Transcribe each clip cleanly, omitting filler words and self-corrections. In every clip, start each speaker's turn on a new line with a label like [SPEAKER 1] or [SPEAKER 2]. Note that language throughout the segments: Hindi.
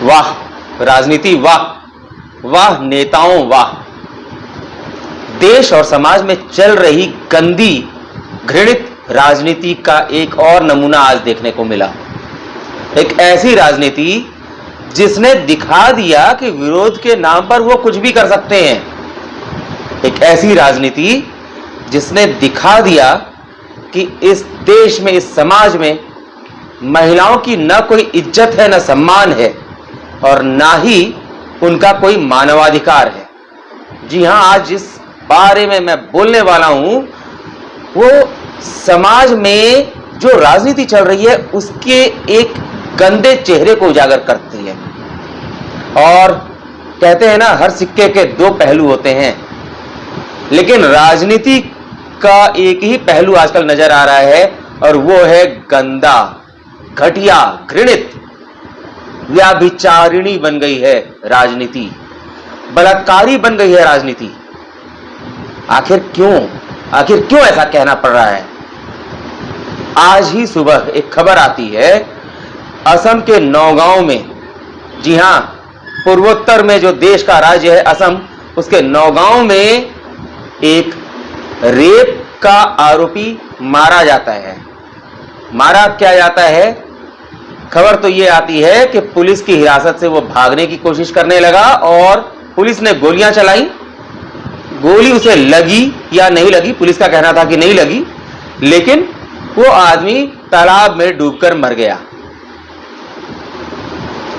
[SPEAKER 1] वाह राजनीति, वाह वाह नेताओं, वाह। देश और समाज में चल रही गंदी घृणित राजनीति का एक और नमूना आज देखने को मिला। एक ऐसी राजनीति जिसने दिखा दिया कि विरोध के नाम पर वो कुछ भी कर सकते हैं। एक ऐसी राजनीति जिसने दिखा दिया कि इस देश में, इस समाज में महिलाओं की न कोई इज्जत है, न सम्मान है और ना ही उनका कोई मानवाधिकार है। जी हां, आज जिस बारे में मैं बोलने वाला हूं वो समाज में जो राजनीति चल रही है उसके एक गंदे चेहरे को उजागर करती है। और कहते हैं ना, हर सिक्के के दो पहलू होते हैं, लेकिन राजनीति का एक ही पहलू आजकल नजर आ रहा है और वो है गंदा, घटिया, घृणित, व्याभिचारिणी बन गई है राजनीति, बलात्कारी बन गई है राजनीति। आखिर क्यों ऐसा कहना पड़ रहा है? आज ही सुबह एक खबर आती है असम के नौगांव में, जी हां, पूर्वोत्तर में जो देश का राज्य है असम, उसके नौगांव में एक रेप का आरोपी मारा जाता है। मारा क्या जाता है? खबर तो यह आती है कि पुलिस की हिरासत से वो भागने की कोशिश करने लगा और पुलिस ने गोलियां चलाई। गोली उसे लगी या नहीं लगी, पुलिस का कहना था कि नहीं लगी, लेकिन वो आदमी तालाब में डूबकर मर गया।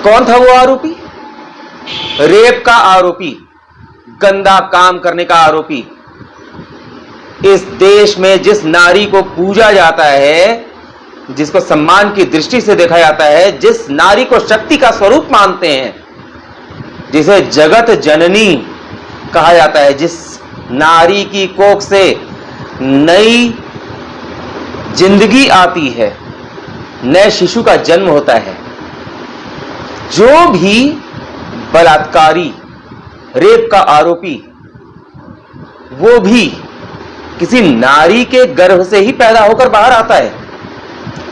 [SPEAKER 1] कौन था वो आरोपी? रेप का आरोपी, गंदा काम करने का आरोपी। इस देश में जिस नारी को पूजा जाता है, जिसको सम्मान की दृष्टि से देखा जाता है, जिस नारी को शक्ति का स्वरूप मानते हैं, जिसे जगत जननी कहा जाता है, जिस नारी की कोख से नई जिंदगी आती है, नए शिशु का जन्म होता है, जो भी बलात्कारी, रेप का आरोपी, वो भी किसी नारी के गर्भ से ही पैदा होकर बाहर आता है।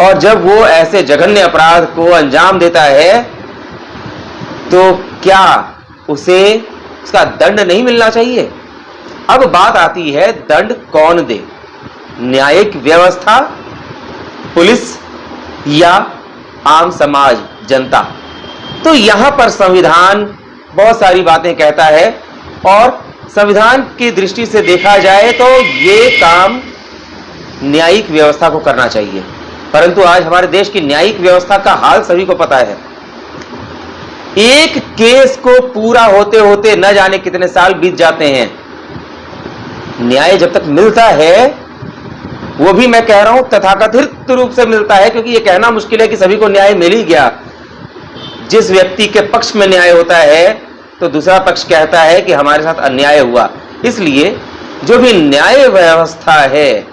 [SPEAKER 1] और जब वो ऐसे जघन्य अपराध को अंजाम देता है तो क्या उसे उसका दंड नहीं मिलना चाहिए? अब बात आती है, दंड कौन दे? न्यायिक व्यवस्था, पुलिस या आम समाज, जनता? तो यहां पर संविधान बहुत सारी बातें कहता है और संविधान की दृष्टि से देखा जाए तो ये काम न्यायिक व्यवस्था को करना चाहिए। परंतु आज हमारे देश की न्यायिक व्यवस्था का हाल सभी को पता है। एक केस को पूरा होते होते न जाने कितने साल बीत जाते हैं। न्याय जब तक मिलता है, वो भी मैं कह रहा हूं तथाकथित रूप से मिलता है, क्योंकि ये कहना मुश्किल है कि सभी को न्याय मिल ही गया। जिस व्यक्ति के पक्ष में न्याय होता है तो दूसरा पक्ष कहता है कि हमारे साथ अन्याय हुआ। इसलिए जो भी न्याय व्यवस्था है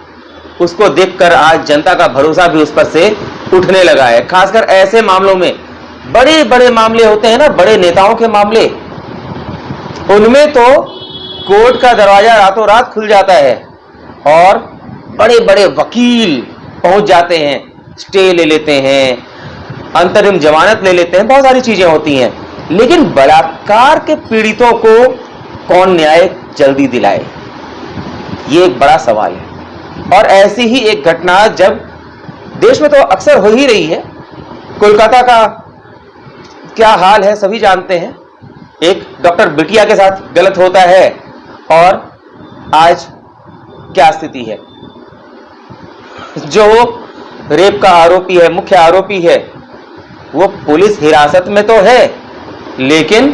[SPEAKER 1] उसको देखकर आज जनता का भरोसा भी उस पर से उठने लगा है। खासकर ऐसे मामलों में, बड़े बड़े मामले होते हैं ना, बड़े नेताओं के मामले, उनमें तो कोर्ट का दरवाजा रातों रात खुल जाता है और बड़े बड़े वकील पहुंच जाते हैं, स्टे ले लेते हैं, अंतरिम जमानत ले लेते हैं, बहुत सारी चीजें होती हैं। लेकिन बलात्कार के पीड़ितों को कौन न्याय जल्दी दिलाए, ये एक बड़ा सवाल है। और ऐसी ही एक घटना जब देश में तो अक्सर हो ही रही है। कोलकाता का क्या हाल है सभी जानते हैं। एक डॉक्टर बिटिया के साथ गलत होता है और आज क्या स्थिति है। जो रेप का आरोपी है, मुख्य आरोपी है, वो पुलिस हिरासत में तो है, लेकिन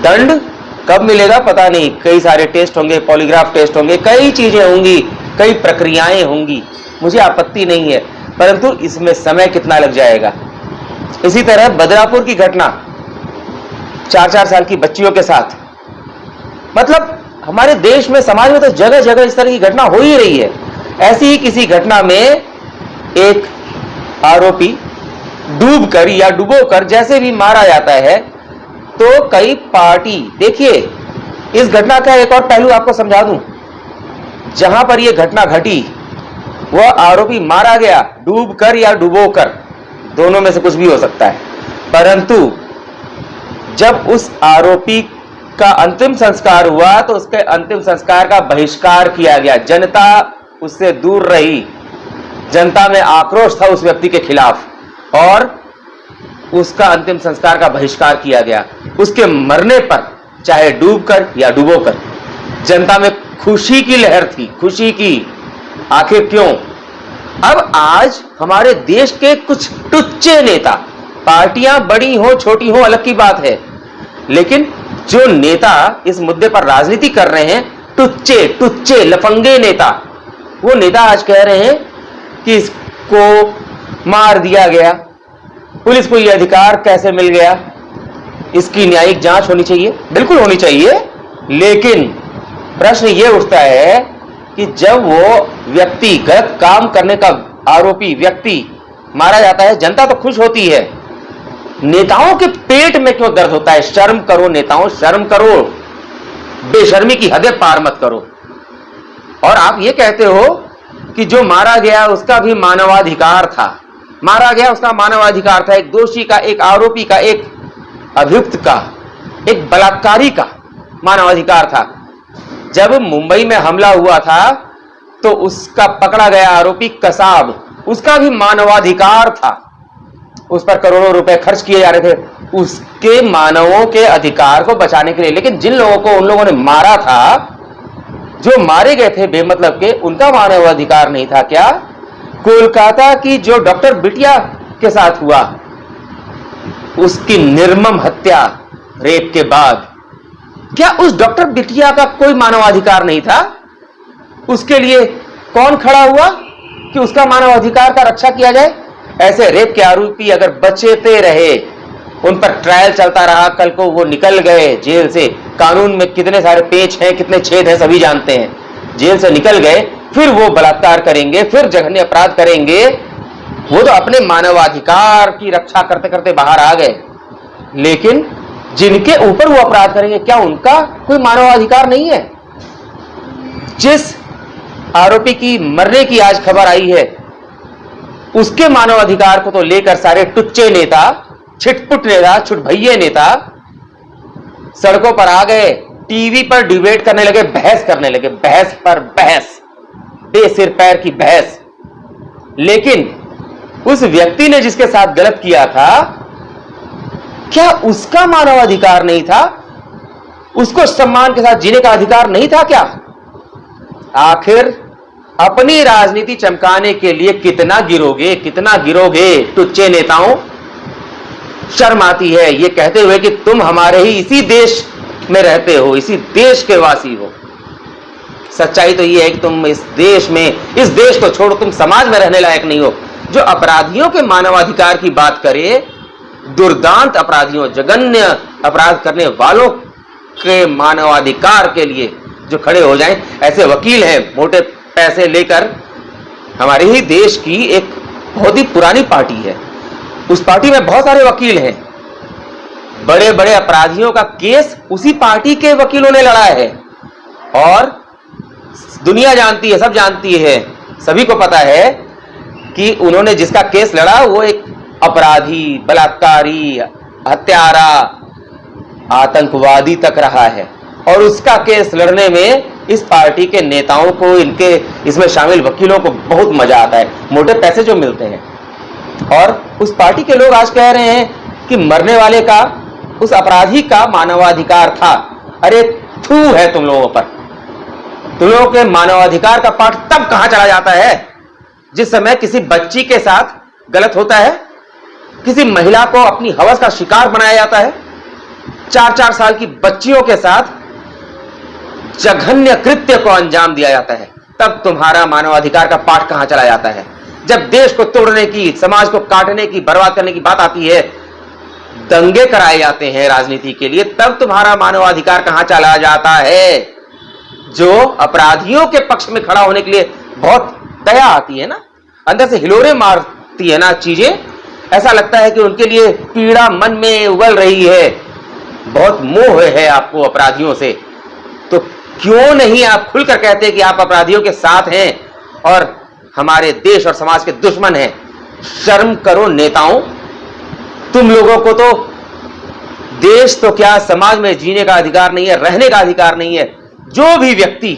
[SPEAKER 1] दंड कब मिलेगा पता नहीं। कई सारे टेस्ट होंगे, पॉलीग्राफ टेस्ट होंगे, कई चीजें होंगी, कई प्रक्रियाएं होंगी। मुझे आपत्ति नहीं है, परंतु इसमें समय कितना लग जाएगा। इसी तरह बदलापुर की घटना 4-4 साल की बच्चियों के साथ, मतलब हमारे देश में, समाज में तो जगह जगह इस तरह की घटना हो ही रही है। ऐसी ही किसी घटना में एक आरोपी डूबकर या डुबोकर जैसे भी मारा जाता है तो कई पार्टी, देखिए इस घटना का एक और पहलू आपको समझा दूं। जहां पर यह घटना घटी वह आरोपी मारा गया डूबकर या डुबोकर, दोनों में से कुछ भी हो सकता है, परंतु जब उस आरोपी का अंतिम संस्कार हुआ तो उसके अंतिम संस्कार का बहिष्कार किया गया, जनता उससे दूर रही, जनता में आक्रोश था उस व्यक्ति के खिलाफ और उसका अंतिम संस्कार का बहिष्कार किया गया। उसके मरने पर चाहे डूबकर या डुबोकर जनता में खुशी की लहर थी, खुशी की। आखिर क्यों? अब आज हमारे देश के कुछ टुच्चे नेता, पार्टियां बड़ी हो छोटी हो अलग की बात है, लेकिन जो नेता इस मुद्दे पर राजनीति कर रहे हैं, टुच्चे टुच्चे लफंगे नेता, वो नेता आज कह रहे हैं कि इसको मार दिया गया, पुलिस को यह अधिकार कैसे मिल गया, इसकी न्यायिक जांच होनी चाहिए। बिल्कुल होनी चाहिए, लेकिन प्रश्न यह उठता है कि जब वो व्यक्ति, गलत काम करने का आरोपी व्यक्ति मारा जाता है, जनता तो खुश होती है, नेताओं के पेट में क्यों दर्द होता है? शर्म करो नेताओं, शर्म करो, बेशर्मी की हदें पार मत करो। और आप ये कहते हो कि जो मारा गया उसका भी मानवाधिकार था, मारा गया उसका मानवाधिकार था, एक दोषी का, एक आरोपी का, एक अभियुक्त का, एक बलात्कारी का मानवाधिकार था। जब मुंबई में हमला हुआ था तो उसका पकड़ा गया आरोपी कसाब, उसका भी मानवाधिकार था, उस पर करोड़ों रुपए खर्च किए जा रहे थे उसके मानवों के अधिकार को बचाने के लिए। लेकिन जिन लोगों को उन लोगों ने मारा था, जो मारे गए थे बेमतलब के, उनका मानवाधिकार नहीं था क्या? कोलकाता की जो डॉक्टर बिटिया के साथ हुआ, उसकी निर्मम हत्या रेप के बाद, क्या उस डॉक्टर बिटिया का कोई मानवाधिकार नहीं था? उसके लिए कौन खड़ा हुआ कि उसका मानवाधिकार का रक्षा किया जाए? ऐसे रेप के आरोपी अगर बचते रहे, उन पर ट्रायल चलता रहा, कल को वो निकल गए जेल से, कानून में कितने सारे पेच हैं, कितने छेद हैं, सभी जानते हैं, जेल से निकल गए, फिर वो बलात्कार करेंगे, फिर जघन्य अपराध करेंगे, वो तो अपने मानवाधिकार की रक्षा करते करते बाहर आ गए। लेकिन जिनके ऊपर वो अपराध करेंगे, क्या उनका कोई मानवाधिकार नहीं है? जिस आरोपी की मरने की आज खबर आई है, उसके मानवाधिकार को तो लेकर सारे टुच्चे नेता, छिटपुट नेता, छुटभैये नेता सड़कों पर आ गए, टीवी पर डिबेट करने लगे, बहस करने लगे, बहस पर बहस, बेसिर पैर की बहस। लेकिन उस व्यक्ति ने जिसके साथ गलत किया था, क्या उसका मानवाधिकार नहीं था? उसको सम्मान के साथ जीने का अधिकार नहीं था क्या? आखिर अपनी राजनीति चमकाने के लिए कितना गिरोगे, कितना गिरोगे टुच्चे नेताओं? शर्म आती है ये कहते हुए कि तुम हमारे ही इसी देश में रहते हो, इसी देश के वासी हो। सच्चाई तो ये है कि तुम इस देश में, इस देश को छोड़ो, तुम समाज में रहने लायक नहीं हो। जो अपराधियों के मानवाधिकार की बात करे, दुर्दांत अपराधियों, जघन्य अपराध करने वालों के मानवाधिकार के लिए जो खड़े हो जाएं, ऐसे वकील हैं मोटे पैसे लेकर। हमारे ही देश की एक बहुत ही पुरानी पार्टी है, उस पार्टी में बहुत सारे वकील हैं, बड़े बड़े अपराधियों का केस उसी पार्टी के वकीलों ने लड़ा है। और दुनिया जानती है, सब जानती है, सभी को पता है कि उन्होंने जिसका केस लड़ा वो एक अपराधी, बलात्कारी, हत्यारा, आतंकवादी तक रहा है। और उसका केस लड़ने में इस पार्टी के नेताओं को, इनके इसमें शामिल वकीलों को बहुत मजा आता है, मोटे पैसे जो मिलते हैं। और उस पार्टी के लोग आज कह रहे हैं कि मरने वाले का, उस अपराधी का मानवाधिकार था। अरे थू है तुम लोगों पर। तुम लोगों के मानवाधिकार का पाठ तब कहां चला जाता है जिस समय किसी बच्ची के साथ गलत होता है, किसी महिला को अपनी हवस का शिकार बनाया जाता है, 4-4 साल की बच्चियों के साथ जघन्य कृत्य को अंजाम दिया जाता है। तब तुम्हारा मानवाधिकार का पाठ कहां चला जाता है? जब देश को तोड़ने की, समाज को काटने की, बर्बाद करने की बात आती है, दंगे कराए जाते हैं राजनीति के लिए, तब तुम्हारा मानवाधिकार कहां चला जाता है? जो अपराधियों के पक्ष में खड़ा होने के लिए बहुत दया आती है ना, अंदर से हिलोरे मारती है ना चीजें, ऐसा लगता है कि उनके लिए पीड़ा मन में उबल रही है, बहुत मोह है आपको अपराधियों से, तो क्यों नहीं आप खुलकर कहते कि आप अपराधियों के साथ हैं और हमारे देश और समाज के दुश्मन हैं? शर्म करो नेताओं, तुम लोगों को तो देश तो क्या, समाज में जीने का अधिकार नहीं है, रहने का अधिकार नहीं है। जो भी व्यक्ति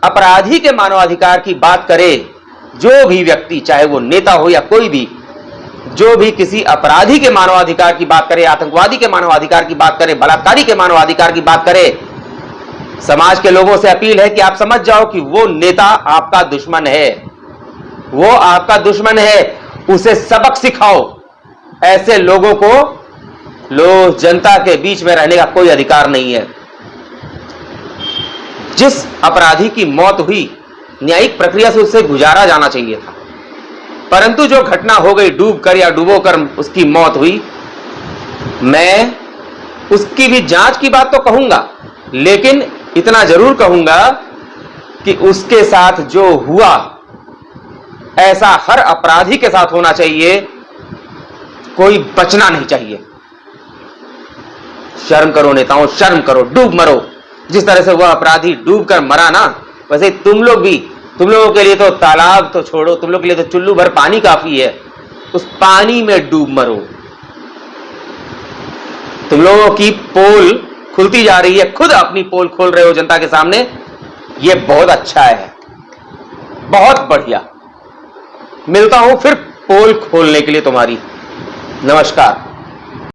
[SPEAKER 1] अपराधी के मानवाधिकार की बात करे, जो भी व्यक्ति, चाहे वो नेता हो या कोई भी, जो भी किसी अपराधी के मानवाधिकार की बात करे, आतंकवादी के मानवाधिकार की बात करे, बलात्कारी के मानवाधिकार की बात करे, समाज के लोगों से अपील है कि आप समझ जाओ कि वो नेता आपका दुश्मन है, वो आपका दुश्मन है। उसे सबक सिखाओ। ऐसे लोगों को जनता के बीच में रहने का कोई अधिकार नहीं है। जिस अपराधी की मौत हुई, न्यायिक प्रक्रिया से उससे गुजारा जाना चाहिए था, परंतु जो घटना हो गई, डूबकर या डुबोकर उसकी मौत हुई, मैं उसकी भी जांच की बात तो कहूंगा, लेकिन इतना जरूर कहूंगा कि उसके साथ जो हुआ ऐसा हर अपराधी के साथ होना चाहिए, कोई बचना नहीं चाहिए। शर्म करो नेताओं, शर्म करो, डूब मरो। जिस तरह से वह अपराधी डूबकर मरा ना, वैसे तुम लोग भी, तुम लोगों के लिए तो तालाब तो छोड़ो, तुम लोग के लिए तो चुल्लू भर पानी काफी है, उस पानी में डूब मरो। तुम लोगों की पोल खुलती जा रही है, खुद अपनी पोल खोल रहे हो जनता के सामने, यह बहुत अच्छा है, बहुत बढ़िया। मिलता हूं फिर पोल खोलने के लिए तुम्हारी। नमस्कार।